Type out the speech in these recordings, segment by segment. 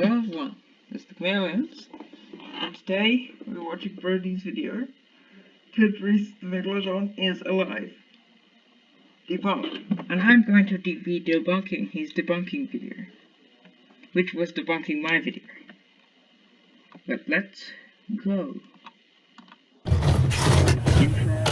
Hello everyone, it's the Chameleons, and today we're watching Brodee's video. Tetris the Megalodon is alive. Debunk. And I'm going to be debunking his debunking video, which was debunking my video. But let's go. Intro.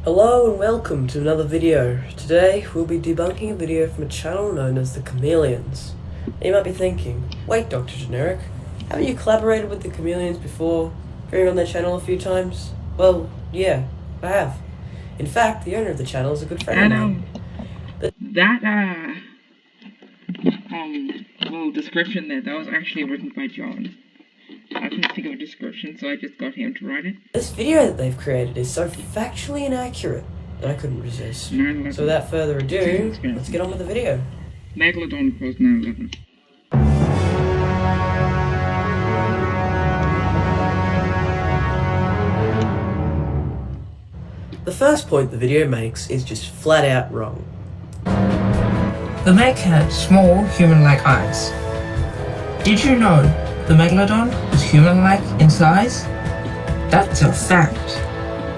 Hello and welcome to another video. Today we'll be debunking a video from a channel known as the Chameleons. Now you might be thinking, wait Dr. Generic, haven't you collaborated with the Chameleons before, appearing on their channel a few times? Well, yeah, I have. In fact, the owner of the channel is a good friend of mine. Little description there, that was actually written by John. I couldn't think of a description, so I just got him to write it. This video that they've created is so factually inaccurate that I couldn't resist. So without further ado, let's get on with the video. Megalodon equals 9/11. The first point the video makes is just flat out wrong. The Meg had small, human-like eyes. Did you know the Megalodon was human-like in size? That's a fact.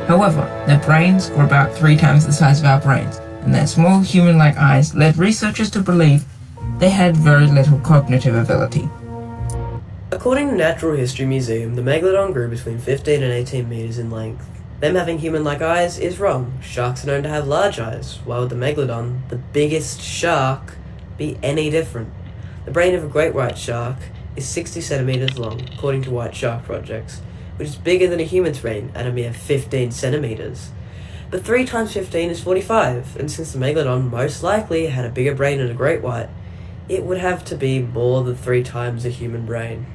However, their brains were about 3 times the size of our brains, and their small human-like eyes led researchers to believe they had very little cognitive ability. According to Natural History Museum, the Megalodon grew between 15 and 18 meters in length. Them having human-like eyes is wrong. Sharks are known to have large eyes. Why would the Megalodon, the biggest shark, be any different? The brain of a great white shark is 60 centimeters long, according to White Shark Projects, which is bigger than a human's brain at a mere 15 centimeters. But 3 times 15 is 45, and since the Megalodon most likely had a bigger brain than a great white, it would have to be more than 3 times a human brain.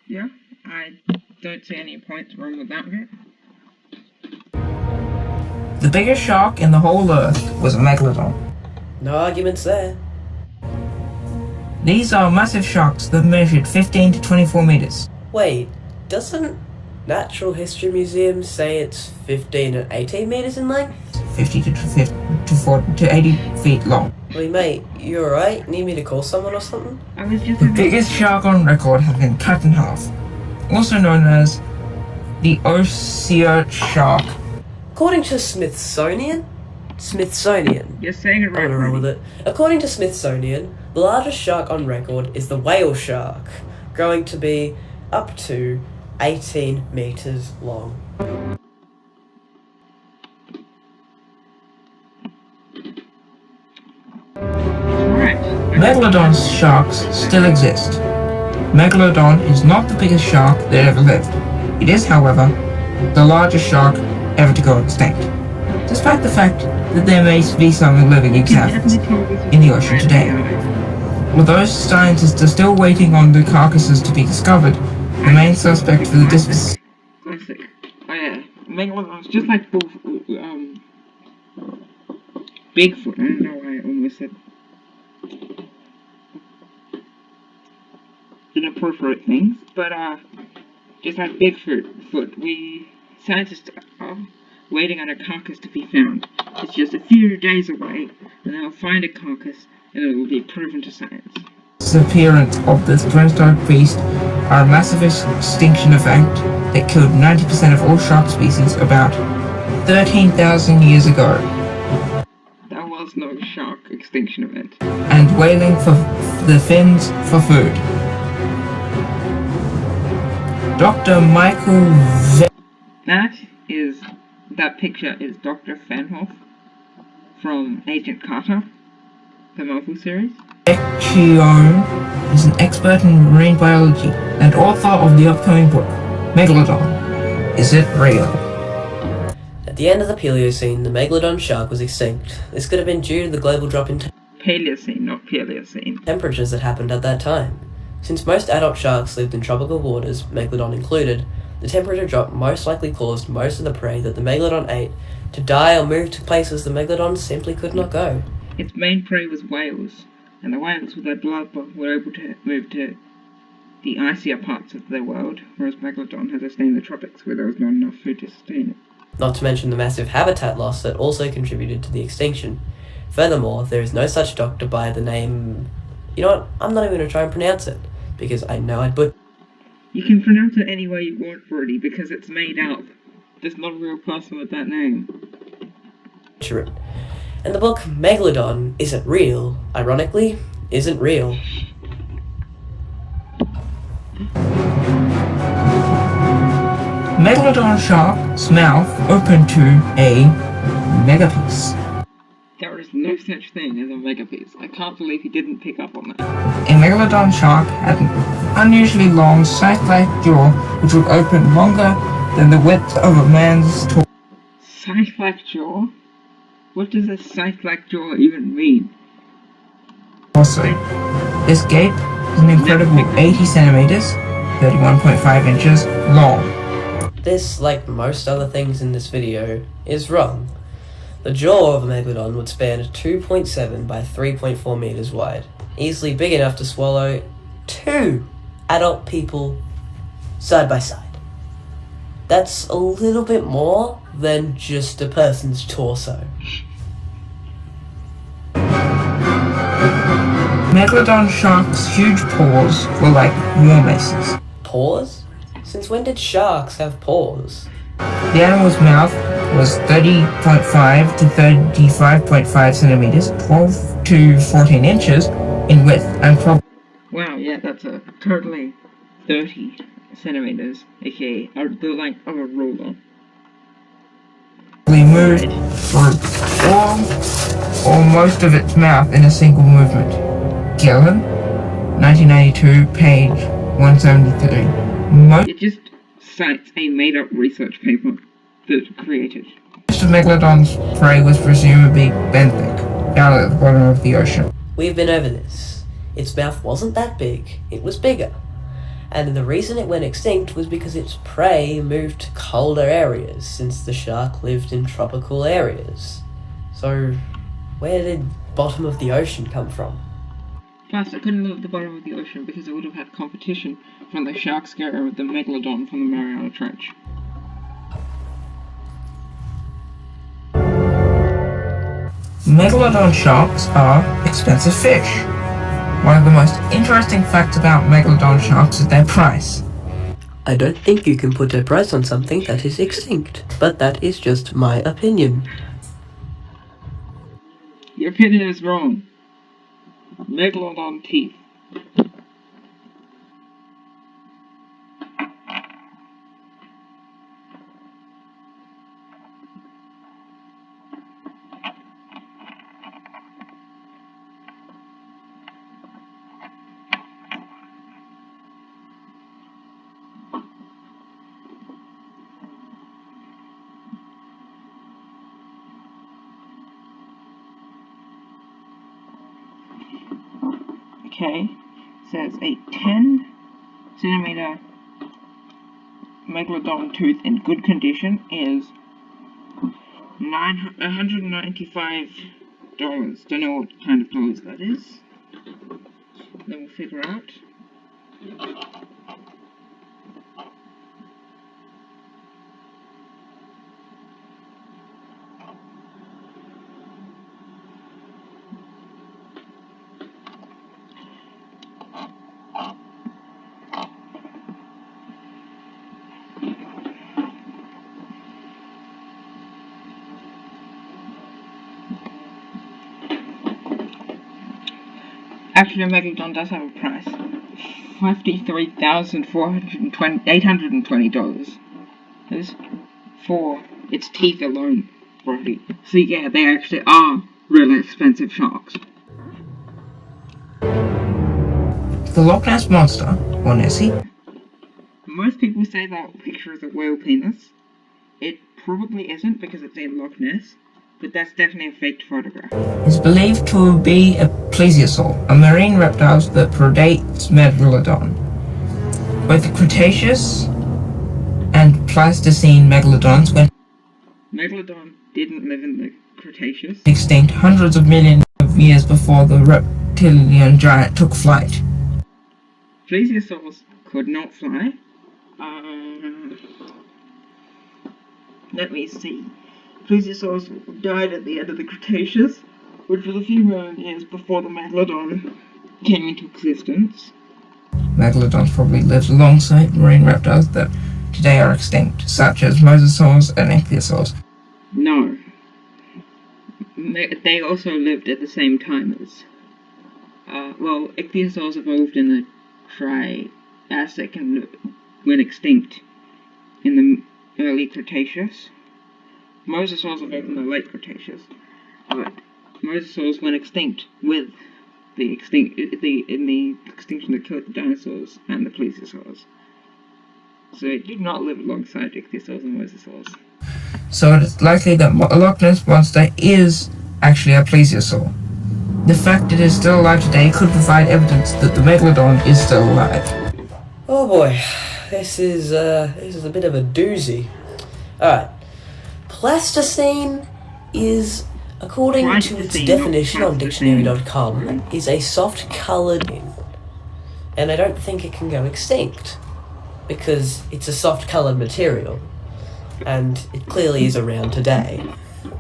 Yeah, I don't see any points wrong with that bit. The biggest shark in the whole Earth was a Megalodon. No arguments there. These are massive sharks that measured 15 to 24 meters. Wait, doesn't Natural History Museum say it's 15 and 18 meters in length? 50 to 80 feet long. Wait, mate, you alright? Need me to call someone or something? I was just The biggest shark on record has been cut in half, also known as the Oceot shark. According to Smithsonian? You're saying it I'm right. gonna roll with it. According to Smithsonian, the largest shark on record is the whale shark, growing to be up to 18 meters long. Alright. Megalodon sharks still exist. Megalodon is not the biggest shark that ever lived. It is, however, the largest shark ever to go extinct, despite the fact that there may be some living examples in the ocean today. Although scientists are still waiting on the carcasses to be discovered, the main suspect for the Classic. Oh yeah, Megalodon's just like Bigfoot. I don't know why I almost said inappropriate things, but just like Bigfoot, scientists are waiting on a carcass to be found. It's just a few days away, and they'll find a carcass, and it will be proven to science. disappearance of this prehistoric beast are a massive extinction event that killed 90% of all shark species about 13,000 years ago, That was no shark extinction event. and whaling for the fins for food. Dr. Michael That picture is Dr. Fanhoff from Agent Carter, the Marvel series. Vecchione is an expert in marine biology and author of the upcoming book, Megalodon. Is it real? At the end of the Paleocene, the Megalodon shark was extinct. This could have been due to the global drop in Paleocene, not Paleocene. temperatures that happened at that time. Since most adult sharks lived in tropical waters, Megalodon included, the temperature drop most likely caused most of the prey that the Megalodon ate to die or move to places the Megalodon simply could not go. Its main prey was whales, and the whales with their bloodbath were able to move to the icier parts of the world, whereas Megalodon had to stay in the tropics where there was not enough food to sustain it. not to mention the massive habitat loss that also contributed to the extinction. Furthermore, there is no such doctor by the name... You know what? I'm not even going to try and pronounce it, because I know I'd butcher You can pronounce it any way you want, Brodee, because it's made up. There's not a real person with that name. it. And the book Megalodon isn't real, ironically, isn't real. Megalodon shark's mouth open to a megapiece. There is no such thing as a megapiece. I can't believe he didn't pick up on that. A megalodon shark had an unusually long, scythe-like jaw which would open longer than the width of a man's torso. Scythe-like jaw? What does a scythe-like jaw even mean? This gape is an incredible 80 centimeters, 31.5 inches long. This, like most other things in this video, is wrong. The jaw of a megalodon would span 2.7 by 3.4 meters wide, easily big enough to swallow 2 adult people side by side. That's a little bit more than just a person's torso. Megalodon sharks' huge paws were like war maces. Paws? Since when did sharks have paws? The animal's mouth was 30.5 to 35.5 centimeters, 12 to 14 inches in width, and probably... Wow, yeah, that's a totally 30 centimeters, aka the length of a ruler. moved through all or most of its mouth in a single movement. Gillen, 1992, page 173. It just cites a made-up research paper that created. Most of Megalodon's prey was presumably benthic, down at the bottom of the ocean. We've been over this. Its mouth wasn't that big, it was bigger. And the reason it went extinct was because its prey moved to colder areas, since the shark lived in tropical areas. So, where did bottom of the ocean come from? Plus, it couldn't live at the bottom of the ocean because it would have had competition from the shark scarer with the Megalodon from the Mariana Trench. Megalodon sharks are expensive fish. One of the most interesting facts about Megalodon sharks is their price. I don't think you can put a price on something that is extinct, but that is just my opinion. Your opinion is wrong. Megalodon teeth. Okay, says a 10 centimeter Megalodon tooth in good condition is $195. Don't know what kind of dollars that is. Then we'll figure out. Actually, a Megalodon does have a price. $53,820. That is for its teeth alone, Brodee. So yeah, they actually are really expensive sharks. The Loch Ness Monster, or Nessie. Most people say that picture is a whale penis. It probably isn't because it's in Loch Ness, but that's definitely a faked photograph. Is believed to be a plesiosaur, a marine reptile that predates Megalodon. Both the Cretaceous and Pleistocene megalodons went Megalodon didn't live in the Cretaceous. extinct hundreds of millions of years before the reptilian giant took flight. Plesiosaurs could not fly. Let me see. Plesiosaurs died at the end of the Cretaceous, which was a few million years before the Megalodon came into existence. Megalodons probably lived alongside marine reptiles that today are extinct, such as mosasaurs and ichthyosaurs. No. They also lived at the same time as... ichthyosaurs evolved in the Triassic and went extinct in the early Cretaceous. Mosasaurs evolved in the late Cretaceous, but mosasaurs went extinct with the extinction that killed the dinosaurs and the plesiosaurs. So it did not live alongside ichthyosaurs and mosasaurs. So it is likely that a Loch Ness monster is actually a plesiosaur. The fact it is still alive today could provide evidence that the Megalodon is still alive. Oh boy, this is a bit of a doozy. Alright. Plasticine is, according to its definition on dictionary.com, is a soft coloured, and I don't think it can go extinct because it's a soft coloured material, and it clearly is around today,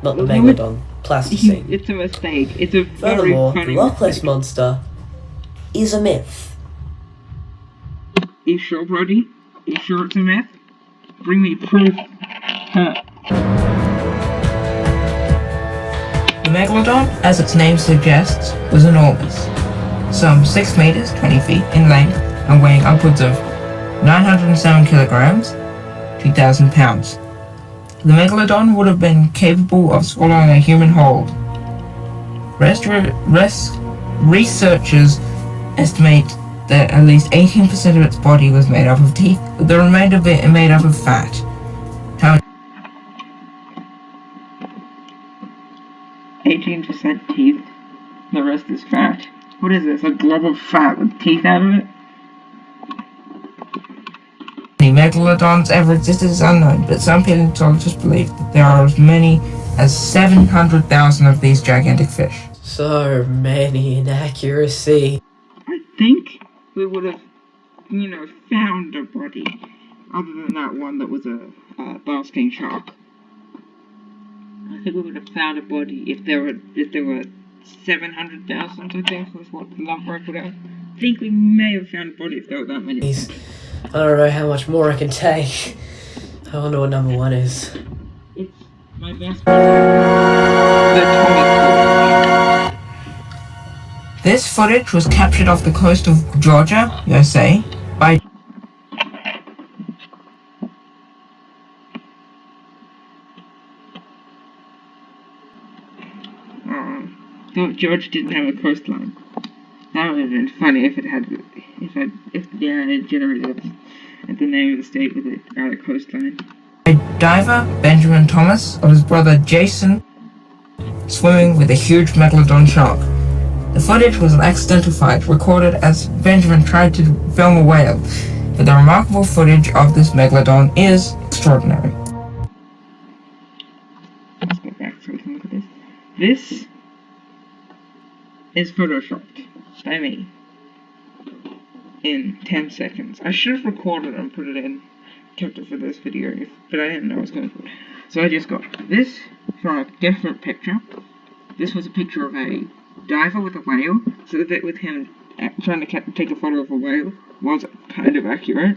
not the Megalodon. Plasticine. It's a mistake. It's a very Furthermore, funny the Loch Ness mistake. monster is a myth. You sure, Brodee? You sure it's a myth? Bring me proof. Huh. The Megalodon, as its name suggests, was enormous. Some 6 meters, 20 feet in length, and weighing upwards of 907 kilograms, 2,000 pounds. The Megalodon would have been capable of swallowing a human whole. Researchers estimate that at least 18% of its body was made up of teeth, with the remainder of it made up of fat. 18% teeth. The rest is fat. What is this? A glob of fat with teeth out of it? How many Megalodons ever existed is unknown, but some paleontologists believe that there are as many as 700,000 of these gigantic fish. So many inaccuracy. I think we would have, found a body, other than that one that was a basking shark. I think we would have found a body if there were 700,000. I think was what the number I put out. I think we may have found a body if there were that many. I don't know how much more I can take. I wonder what number 1 is. It's my best one. The Thomas footage. This footage was captured off the coast of Georgia, USA, by Georgia didn't have a coastline. That would have been funny if the AI generated the name of the state with a coastline. by diver Benjamin Thomas of his brother Jason swimming with a huge Megalodon shark. The footage was an accidental fight recorded as Benjamin tried to film a whale, but the remarkable footage of this Megalodon is extraordinary. Let's go back so we can look at this. This is photoshopped by me in 10 seconds. I should have recorded it and put it in, kept it for this video, but I didn't know I was going to. So I just got this from a different picture. This was a picture of a diver with a whale, so the bit with him trying to take a photo of a whale was kind of accurate.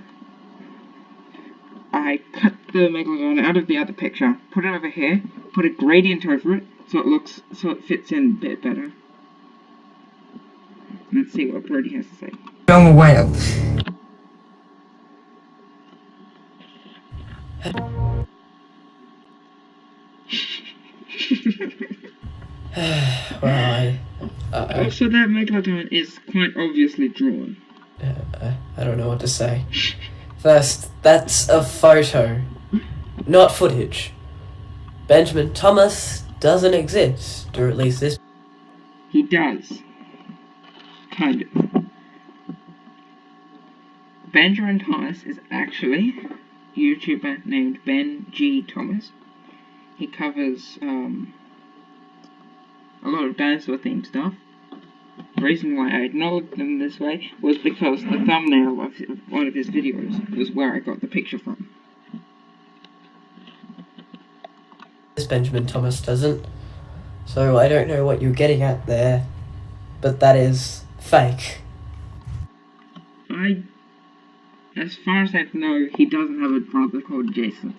I cut the Megalodon out of the other picture, put it over here, put a gradient over it, so it fits in a bit better. Let's see what Brodee has to say. Film a whale. Also, that Megalodon is quite obviously drawn. I don't know what to say. First, that's a photo, not footage. Benjamin Thomas doesn't exist, or at least this. He does. Kind of. Benjamin Thomas is actually a YouTuber named Ben G. Thomas. He covers a lot of dinosaur-themed stuff. The reason why I acknowledged him this way was because the thumbnail of one of his videos was where I got the picture from. Benjamin Thomas doesn't. So I don't know what you're getting at there, but that is fake. As far as I know, he doesn't have a brother called Jason.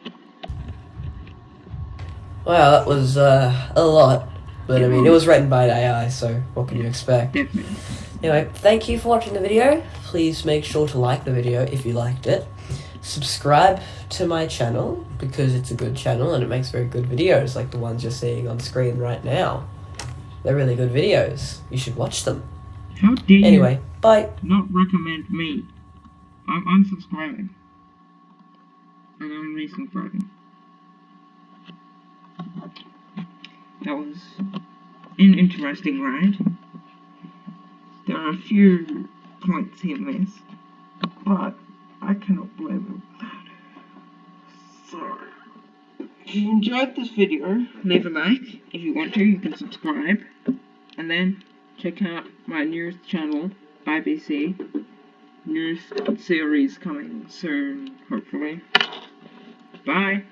Wow, that was a lot. But I mean, it was written by an AI, so what can you expect? Definitely. Anyway, thank you for watching the video. Please make sure to like the video if you liked it. Subscribe to my channel, because it's a good channel and it makes very good videos, like the ones you're seeing on screen right now. They're really good videos. You should watch them. How dare you Anyway, bye. not recommend me? I'm unsubscribing. And I'm resubscribing. That was an interesting ride. There are a few points he missed, but I cannot blame him. Sorry. If you enjoyed this video, leave a like. If you want to, you can subscribe. And then check out my newest channel, IBC. Newest series coming soon, hopefully. Bye!